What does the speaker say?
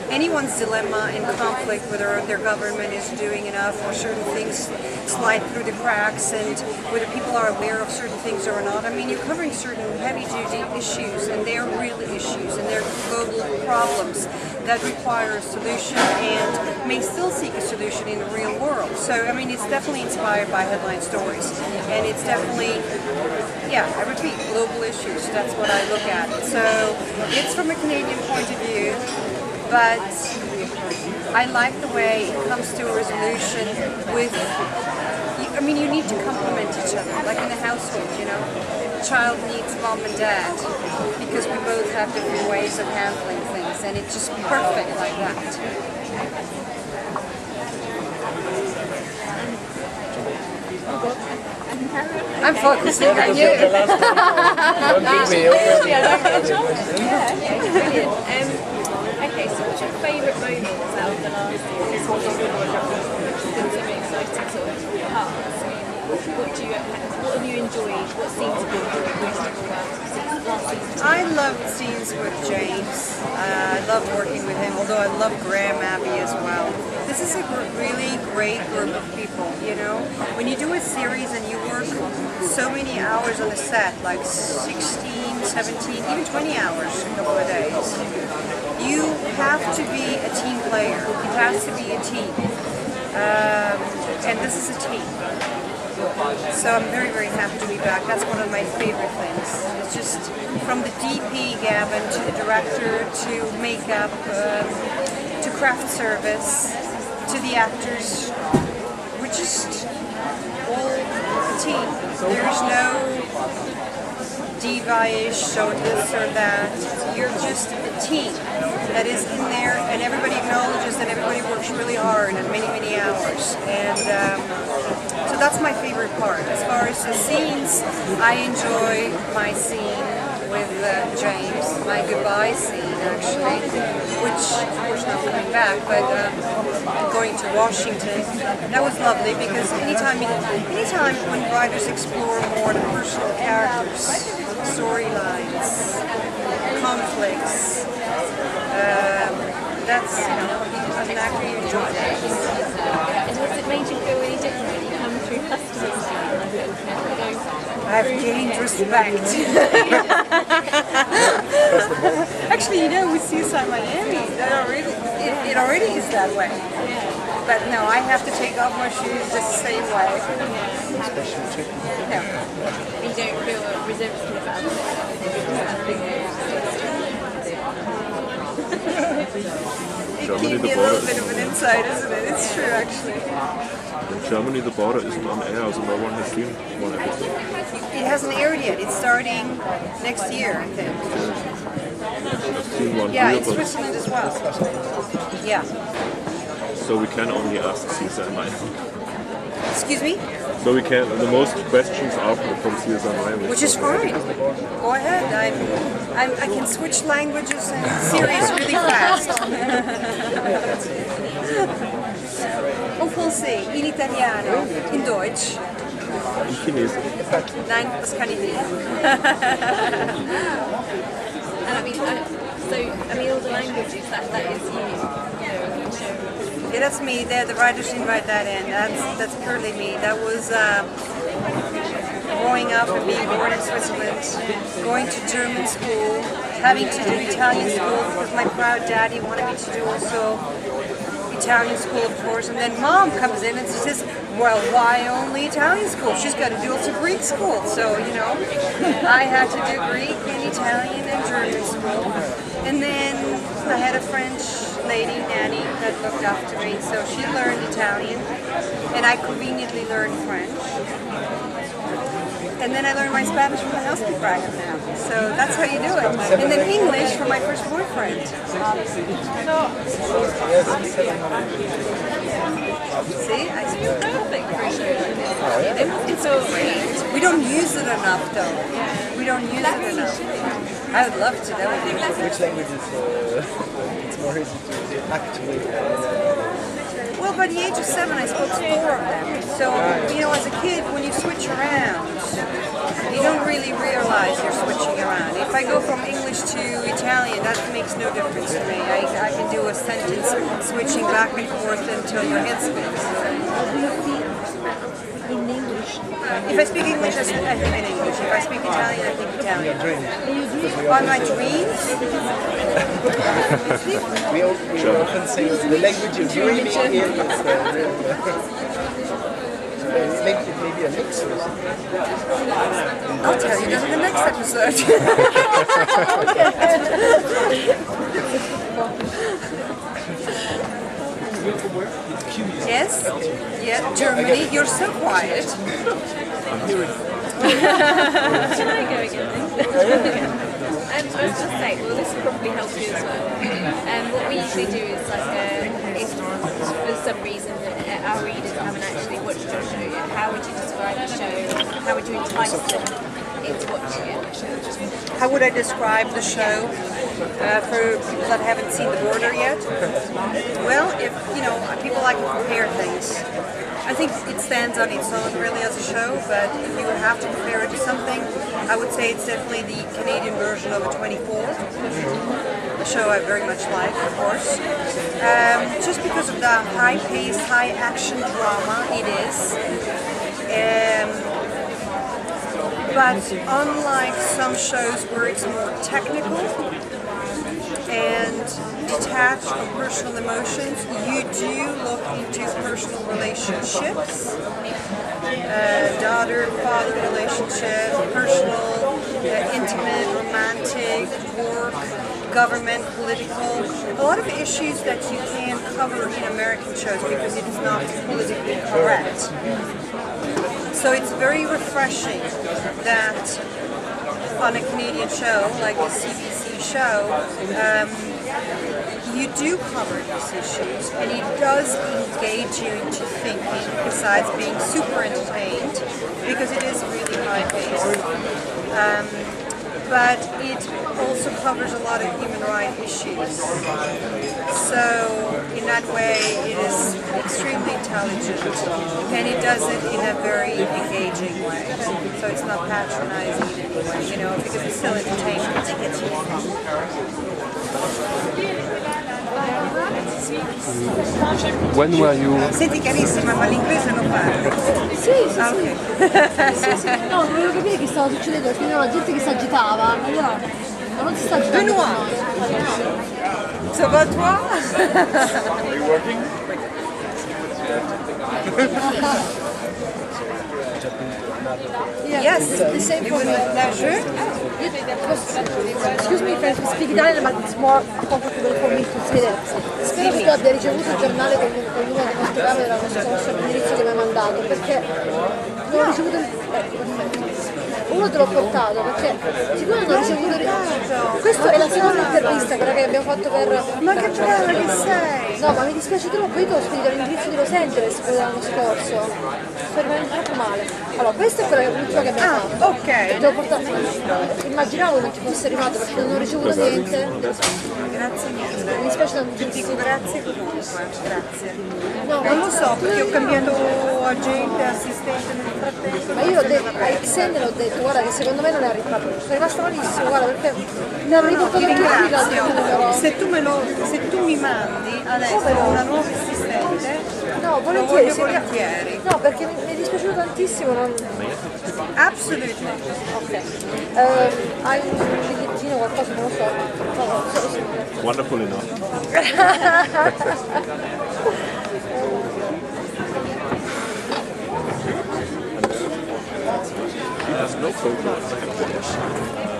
anyone's dilemma and conflict, whether their government is doing enough or certain things slide through the cracks, and whether people are aware of certain things or not. I mean, you're covering certain heavy-duty issues, and they're real issues, and they're global problems that require a solution and may still seek a solution in the real world. So, I mean, it's definitely inspired by headline stories, and it's definitely, yeah, I repeat, global issues. That's what I look at. So, it's from a Canadian point of view, but I like the way it comes to a resolution with, I mean, you need to complement each other, like in a household, you know. A child needs mom and dad because we both have different ways of handling things, and it's just perfect like that. I'm focusing on you. Brilliant. Okay, so what's your favourite moments out of the last series? Been some exciting sort of parts. What have you enjoyed? What scenes have you enjoyed most of all last season? I loved scenes with James. I loved working with him, although I love Graham Abbey as well. This is a really great group of people, you know. When you do a series and you work so many hours on the set, like 16, 17, even 20 hours a couple of days, you have to be a team player. It has to be a team. And this is a team. So I'm very, very happy to be back. That's one of my favorite things. It's just from the DP, Gavin, to the director, to makeup, to craft service, to the actors. We're just all a team. There's no diva-ish or this or that. You're just a team that is in there, and everybody acknowledges that everybody works really hard and many, many hours. And so that's my favorite part. As far as the scenes, I enjoy my scene with James, my goodbye scene actually, which of course not coming back, but going to Washington. That was lovely because anytime when writers explore more the personal characters, storylines, conflicts, that's, you know, as an actor you enjoy that. And has it made you feel really different when you come through customs? I've gained respect. Actually, you know, with CSI Miami, it already is that way. But no, I have to take off my shoes the same way. Special treatment. No. You don't feel resentful about It gave me a little bit of an insight, isn't it? It's true, actually. In Germany, the border isn't on air, so no one has seen one episode. It hasn't aired yet. It's starting next year, I think. I've seen one Yeah, here, in but Switzerland as well. Yeah. so we can only ask CSI Miami. Excuse me? So we can. The most questions are from CSI Miami. Which is fine. Go ahead. I can switch languages and series really fast. Oh, we'll see. In Italiano, in Deutsch. In Chinesisch. Nein, das kann ich nicht. And I mean, all the languages, that is you. Yeah, that's me. The writers invite that in. That's purely me. That was growing up and being born in Switzerland, going to German school, having to do Italian school because my proud daddy wanted me to do also Italian school, of course. And then mom comes in and she says, well, why only Italian school? She's got to do also Greek school. So, you know, I had to do Greek and Italian and German school. And then I had a French lady, nanny, that looked after me. So she learned Italian, and I conveniently learned French. And then I learned my Spanish from the housekeeper I have now. So that's how you do it. And then English from my first boyfriend. See, I speak perfect for a show like this. It's all great. We don't use it enough, though. We don't use it enough. I would love to. That would be amazing. Which language is it's more easy to activate? Well, by the age of 7, I spoke 4 of them. So, you know, as a kid, when you switch around, you don't really realize you're switching around. If I go from English to Italian, that makes no difference to me. I can do a sentence switching back and forth until your head spins. In English. If I speak English, I think in English. If I speak Italian, I think Italian. On my dreams? We often say the language you're dreaming in is maybe a mix or something. I'll tell you that in the next episode. Yes? Yeah, Germany, you're so quiet. I'm hearing. Can I go again? I was just saying, well, this will probably help you as well. What we usually do is if for some reason our readers haven't actually watched your show yet, how would you describe the show? How would you entice them into watching it? How would I describe the show for people that haven't seen The Border yet? Well, if people like to compare things. I think it stands on its own really as a show, but if you have to compare it to something, I would say it's definitely the Canadian version of a 24. A show I very much like, of course. Just because of the high-paced, high-action drama it is. But unlike some shows where it's more technical and detached from personal emotions, you do look into personal relationships, daughter-father relationship, personal, intimate, romantic, work, government, political, a lot of issues that you can't cover in American shows because it is not politically correct. So it's very refreshing that on a Canadian show, like a CBC show, you do cover these issues and it does engage you into thinking besides being super entertained because it is really high-paced. But it also covers a lot of human rights issues. So in that way it is extremely intelligent and it does it in a very engaging way. So it's not patronizing in any way, because it's still entertainment. When were you? Senti carissima, ma l'inglese non parli? Sì, sì, Ah, sì. ok. Sì, sì. No, volevo capire che stava succedendo perché vedevo la gente che si agitava. Allora, ma non si sta agitando con noi. Ça va toi? Are you working? Yeah, Yes, the same it for was me. a pleasure. Excuse me if I speak Italian, but it's more comfortable for me to say that. Spero che tu abbia ricevuto il giornale con il numero di nostro Carlo dell'anno scorso, l'indirizzo che mi ha mandato, perché non ho ricevuto uno te l'ho portato, perché siccome non ho ricevuto questa è la seconda intervista però che abbiamo fatto per... Ma che brava che sei! No, ma mi dispiace troppo, io ti ho spedito l'indirizzo di Los Angeles quello dell'anno scorso. Per me troppo male. Allora, questa è quella l'ultima che abbiamo fatto. Ok. Te l'ho portato. Immaginavo che non ti fosse arrivato perché non ho ricevuto niente. Grazie mille. Mi dispiace Ti tantissimo. dico grazie comunque, grazie. No, Non lo so, perché ho cambiato agente, assistente nel frattempo. ma io l'ho detto, a Xen l'ho detto, guarda che secondo me non è arrivato. Sono rimasta malissimo, guarda, perché mi hanno riportato Ti anche qui ringrazio. l'altro numero. Se tu mi mandi adesso una nuova assistente, No, lo volentieri. voglio volentieri. No, perché mi è dispiaciuto tantissimo. Absolutely. Ok. Hai un bigliettino, qualcosa, non lo so. Wonderful enough. He has no photo.